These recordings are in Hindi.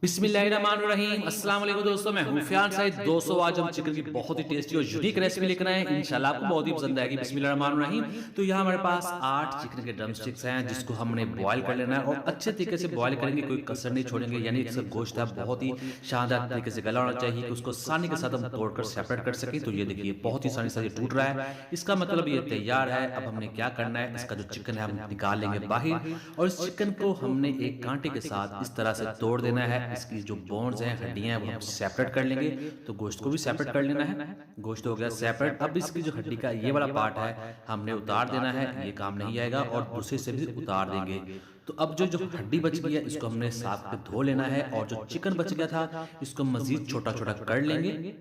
बिस्मिल्लाहिर्रहमानिर्रहीम। अस्सलाम वालेकुम दोस्तों, मैं हूं फियाज सईद। दोस्तों आज हम चिकन की बहुत ही टेस्टी और यूनिक रेसिपी लेकर आए हैं, इंशाल्लाह आपको बहुत ही पसंद आएगी। बिस्मिल्लाहिर्रहमानिर्रहीम। तो यहाँ हमारे पास 8 चिकन के ड्रमस्टिक्स हैं जिसको हमने बॉयल कर लेना है और अच्छे तरीके से बॉयल करेंगे, कोई कसर नहीं छोड़ेंगे। यानी इसका गोश्त है बहुत ही शानदार तरीके से गला होना चाहिए कि उसको आसानी के साथ हम तोड़कर सेपरेट कर सकें। तो ये देखिए बहुत ही आसानी से ये टूट रहा है, इसका मतलब ये तैयार है। अब हमने क्या करना है, इसका जो चिकन है हम निकाल लेंगे बाहर और इस चिकन को हमने एक कांटे के साथ इस तरह से तोड़ देना है। इसकी जो बोन्स हैं, हड्डियां हैं, वो हम सेपरेट कर लेंगे। तो गोश्त को भी सेपरेट कर लेना है। गोश्त हो गया सेपरेट। अब इसकी जो हड्डी का ये वाला पार्ट है हमने उतार देना है, ये काम नहीं आएगा और दूसरे से भी उतार देंगे। तो अब जो हड्डी बच गई है इसको हमने साफ करके धो लेना है और जो चिकन बच गया था इसको मजीद छोटा छोटा कर लेंगे।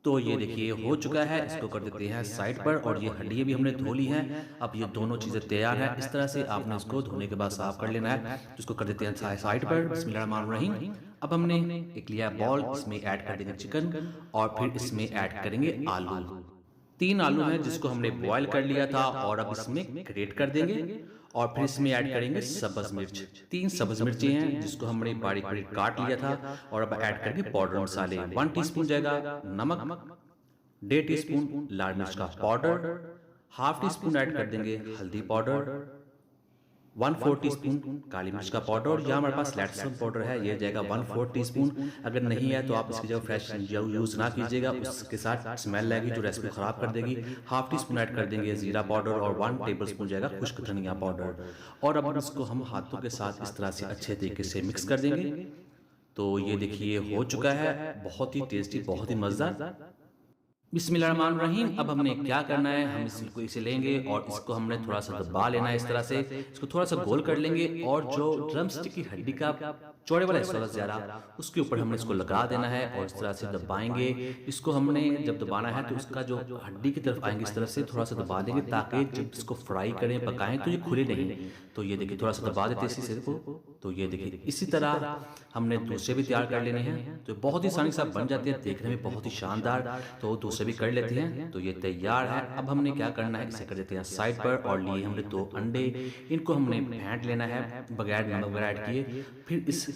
तो ये देखिए हो चुका है, इसको कर देते हैं साइड पर और ये हड्डियां भी हमने धो ली हैं। अब ये दोनों चीज़ें तैयार हैं। इस तरह से आपने इसको धोने के बाद साफ कर लेना है। तो इसको कर देते हैं साइड पर। बिस्मिल्लाहिर्रहमानिर्रहीम। अब हमने एक लिया बॉल, इसमें ऐड कर देंगे चिकन और फिर इसमें ऐड करेंगे आलू। 3 आलू हैं जिसको हमने बॉयल कर लिया था और अब इसमें ग्रेट कर देंगे और फिर इसमें ऐड करेंगे सब्ज मिर्च। 3 सब्ज मिर्ची हैं जिसको हमने बारीक बारीक काट लिया था और अब ऐड करेंगे पाउडर मसाले। 1 टीस्पून जाएगा नमक, 1.5 टीस्पून लाल मिर्च का पाउडर, 1/2 टीस्पून ऐड कर देंगे हल्दी पाउडर, 1/4 टीस्पून काली मिर्च का पाउडर। यहाँ हमारे पास लैटसम पाउडर है, ये जाएगा 1/4 टीस्पून। अगर नहीं है तो आप इसकी जगह फ्रेश यूज़ ना कीजिएगा, उसके साथ स्मेल आएगी जो रेसिपी खराब कर देगी। 1/2 टीस्पून ऐड कर देंगे जीरा पाउडर और 1 टेबलस्पून जाएगा खुश्क धनिया पाउडर। और अब इसको हम हाथों के साथ इस तरह से अच्छे तरीके से मिक्स कर देंगे। तो ये देखिए हो चुका है, बहुत ही टेस्टी, बहुत ही मज़ेदार। बिस्मिल्लाहिर्रहमानिर्रहीम। अब हमने क्या करना है, हम इसको इसे लेंगे और इसको हमने थोड़ा सा दबा लेना है। इस तरह से इसको थोड़ा सा गोल कर लेंगे और जो ड्रमस्टिक की हड्डी का चौड़े वाला हिस्सा ज़्यादा उसके ऊपर हमने इसको लगा देना है और इस तरह से दबाएंगे। इसको हमने जब दबाना है तो उसका जो हड्डी की तरफ आएंगे इस तरह से थोड़ा सा दबा देंगे ताकि जब इसको फ्राई करें, पकाएं तो ये खुले नहीं। तो ये देखिए थोड़ा सा दबा देते इसी से को। तो ये देखिए इसी तरह हमने दूसरे भी तैयार कर लेने हैं। तो बहुत ही आसानी से बन जाते हैं, देखने में बहुत ही शानदार। तो दूसरे भी कर लेते हैं। तो ये तैयार है। अब हमने क्या करना है, इसे कर देते हैं साइड पर और लिए हमने 2 अंडे, इनको हमने फेंट लेना है बगैर नमक वगैरह ऐड किए। फिर इस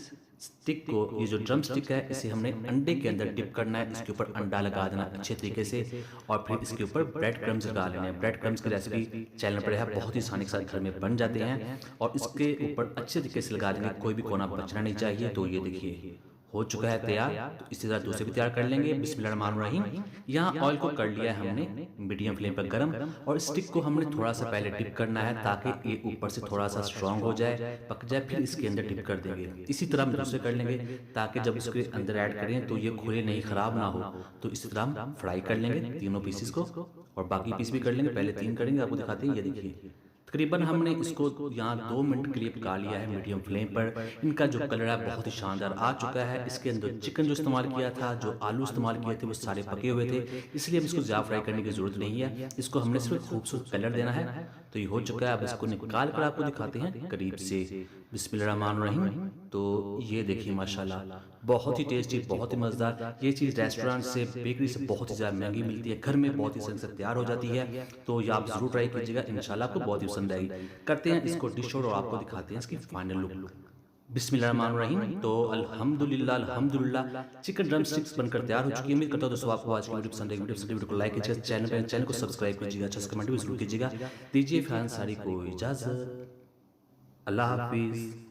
स्टिक को, ये जो ड्रम स्टिक है, इसे हमने अंडे के अंदर डिप करना है। इसके ऊपर अंडा लगा देना अच्छे तरीके से और फिर इसके ऊपर ब्रेड क्रम्स लगा लेने हैं। ब्रेड क्रम्स की रेसिपी चैनल पर है, बहुत ही आसानी के साथ घर में बन जाते हैं और इसके ऊपर अच्छे तरीके से लगा देंगे, कोई भी कोना बचना नहीं चाहिए। तो ये देखिए हो चुका है तैयार। तो इसी तरह दूसरे भी तैयार कर लेंगे। बिस्मिल्लाहिर्रहमानिर्रहीम। यहाँ ऑयल को कर लिया है हमने मीडियम फ्लेम पर गर्म और स्टिक को हमने थोड़ा सा पहले डिप करना है ताकि ये ऊपर से थोड़ा सा स्ट्रांग हो जाए, पक जाए, फिर इसके अंदर डिप कर देंगे। इसी तरह हम दूसरे कर लेंगे ताकि जब इसके अंदर ऐड करें तो ये खुले नहीं, खराब ना हो। तो इसी तरह हम फ्राई कर लेंगे तीनों पीसेस को और बाकी पीस भी कर लेंगे। पहले 3 करेंगे, आपको दिखाते हैं। ये देखिए तकरीबन हमने इसको यहाँ 2 मिनट के लिए पका लिया है मीडियम फ्लेम पर। इनका जो कलर है बहुत ही शानदार आ चुका है। इसके अंदर चिकन जो इस्तेमाल किया था, जो आलू इस्तेमाल किए थे, वो सारे पके हुए थे, इसलिए अब इसको ज़्यादा फ्राई करने की ज़रूरत नहीं है। इसको हमने सिर्फ खूबसूरत कलर देना है। तो ये हो चुका है। अब इसको निकाल कर आपको दिखाते हैं करीब से। बिस्मिल्लाहिर्रहमानिर्रहीम। तो ये देखिए माशाल्लाह बहुत ही टेस्टी, बहुत ही मज़ेदार। ये चीज़ रेस्टोरेंट से, बेकरी से बहुत ही ज़्यादा महंगी मिलती है, घर में बहुत ही आसानी से तैयार हो जाती है। तो ये आप ज़रूर ट्राई कीजिएगा, इंशाल्लाह आपको बहुत ही पसंद आएगी। करते हैं इसको डिश और आपको दिखाते हैं इसकी फाइनल लुक। बिस्मिल्लाहिर्रहमानिर्रहीम। तो अल्हम्दुलिल्लाह चिकन ड्रमस्टिक्स बनकर तैयार हो चुकी है। उम्मीद करता हूं दोस्तों आपको आज की वीडियो पसंद आएगी। वीडियो को लाइक कीजिएगा, चैनल को सब्सक्राइब कीजिएगा, अच्छा कमेंट भी जरूर कीजिएगा। दीजिए फियाज अंसारी को इजाज़त। अल्लाह हाफिज़।